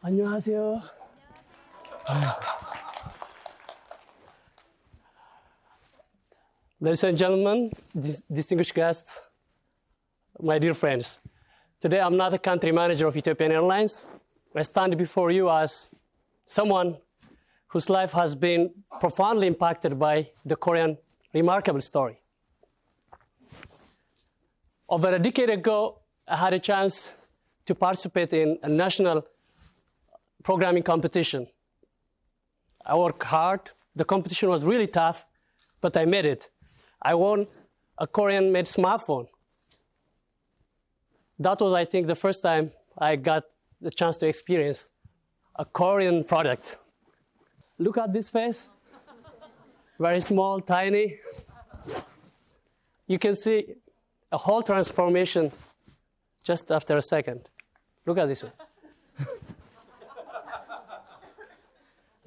안녕하세요. Ladies and gentlemen, distinguished guests, my dear friends. Today I'm not the country manager of Ethiopian Airlines. I stand before you as someone whose life has been profoundly impacted by the Korean remarkable story. Over a decade ago, I had a chance to participate in a national programming competition. I worked hard. The competition was really tough, but I made it. I won a Korean-made smartphone. That was, I think, the first time I got the chance to experience a Korean product. Look at this face. Very small, tiny. You can see a whole transformation just after a second. Look at this one.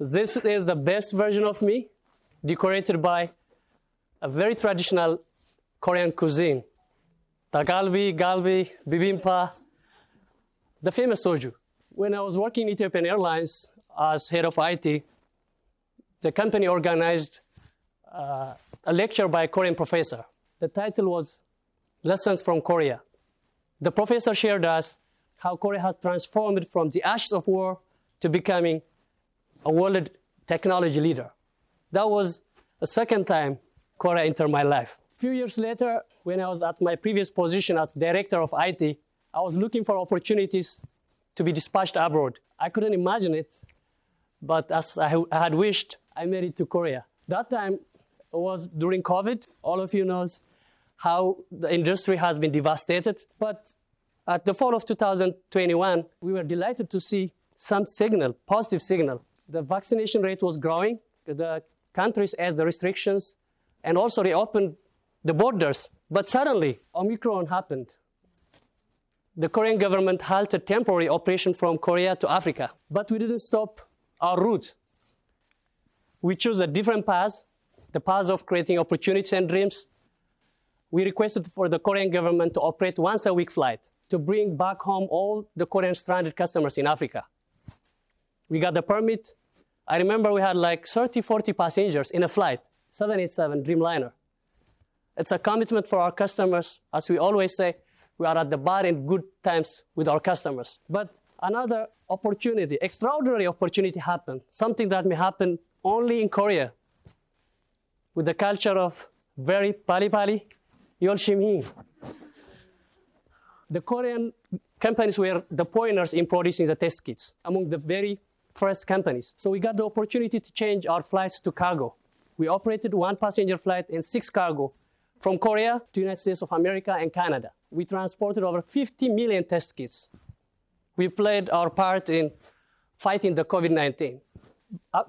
This is the best version of me, decorated by a very traditional Korean cuisine. Tagalbi, galbi, bibimpa, the famous soju. When I was working in Ethiopian Airlines as head of IT, the company organized a lecture by a Korean professor. The title was Lessons from Korea. The professor shared us how Korea has transformed from the ashes of war to becoming a world technology leader. That was the second time Korea entered my life. A few years later, when I was at my previous position as director of IT, I was looking for opportunities to be dispatched abroad. I couldn't imagine it, but as I had wished, I made it to Korea. That time was during COVID. All of you know how the industry has been devastated. But at the fall of 2021, we were delighted to see some signal, positive signal. The vaccination rate was growing. The countries eased the restrictions and also reopened the borders. But suddenly, Omicron happened. The Korean government halted temporary operation from Korea to Africa. But we didn't stop our route. We chose a different path, the path of creating opportunities and dreams. We requested for the Korean government to operate once-a-week flight to bring back home all the Korean stranded customers in Africa. We got the permit. I remember we had like 30, 40 passengers in a flight, 787 Dreamliner. It's a commitment for our customers. As we always say, we are at the bar in good times with our customers. But another opportunity, extraordinary opportunity happened, something that may happen only in Korea, with the culture of very pali-pali, yolshimhin. The Korean companies were the pioneers in producing the test kits, among the very first companies. So we got the opportunity to change our flights to cargo. We operated one passenger flight and 6 cargo from Korea to the United States of America and Canada. We transported over 50 million test kits. We played our part in fighting the COVID-19.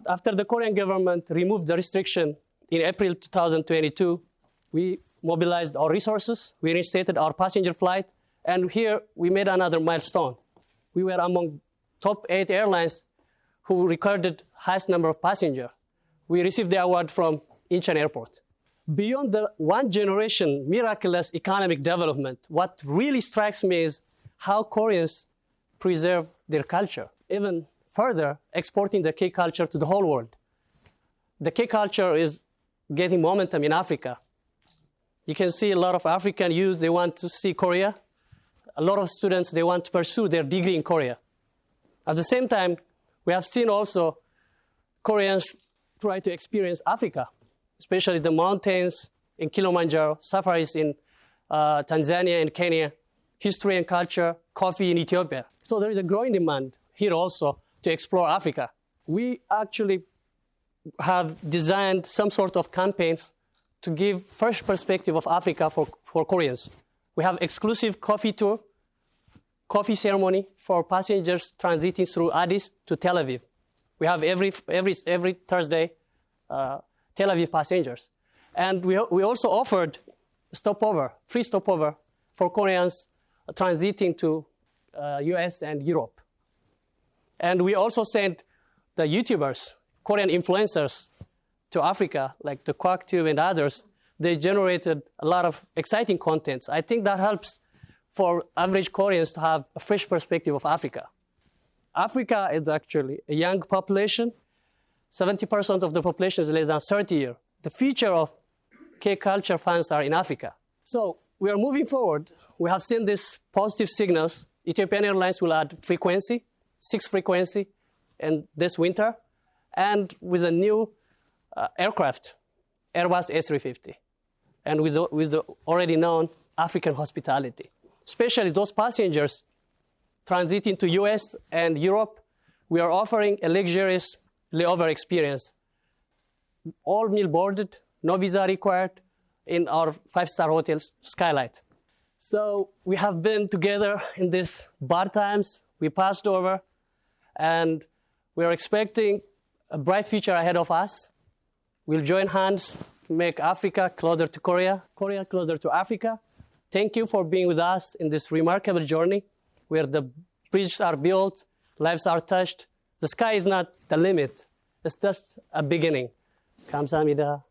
After the Korean government removed the restriction in April 2022, we mobilized our resources, we reinstated our passenger flight, and here we made another milestone. We were among top 8 airlines who recorded highest number of passengers. We received the award from Incheon Airport. Beyond the one generation miraculous economic development, what really strikes me is how Koreans preserve their culture, even further exporting the K-culture to the whole world. The K-culture is getting momentum in Africa. You can see a lot of African youth, they want to see Korea. A lot of students, they want to pursue their degree in Korea. At the same time, we have seen also Koreans try to experience Africa, especially the mountains in Kilimanjaro, safaris in Tanzania and Kenya, history and culture, coffee in Ethiopia. So there is a growing demand here also to explore Africa. We actually have designed some sort of campaigns to give fresh perspective of Africa for Koreans. We have exclusive coffee tour, coffee ceremony for passengers transiting through Addis to Tel Aviv. We have every Thursday Tel Aviv passengers. And we also offered free stopover for Koreans transiting to US and Europe. And we also sent the YouTubers, Korean influencers, to Africa, like the QuackTube and others. They generated a lot of exciting contents. I think that helps for average Koreans to have a fresh perspective of Africa. Africa is actually a young population. 70% of the population is less than 30 years. The future of cake culture fans are in Africa. So we are moving forward. We have seen these positive signals. Ethiopian Airlines will add frequency, 6 frequency, in this winter, and with a new aircraft, Airbus A350, and with the already known African hospitality. Especially those passengers transiting to US and Europe, we are offering a luxurious layover experience. All meal boarded, no visa required in our 5-star hotels, Skylight. So we have been together in these bad times. We passed over, and we are expecting a bright future ahead of us. We'll join hands to make Africa closer to Korea, Korea closer to Africa. Thank you for being with us in this remarkable journey where the bridges are built, lives are touched. The sky is not the limit. It's just a beginning. 감사합니다.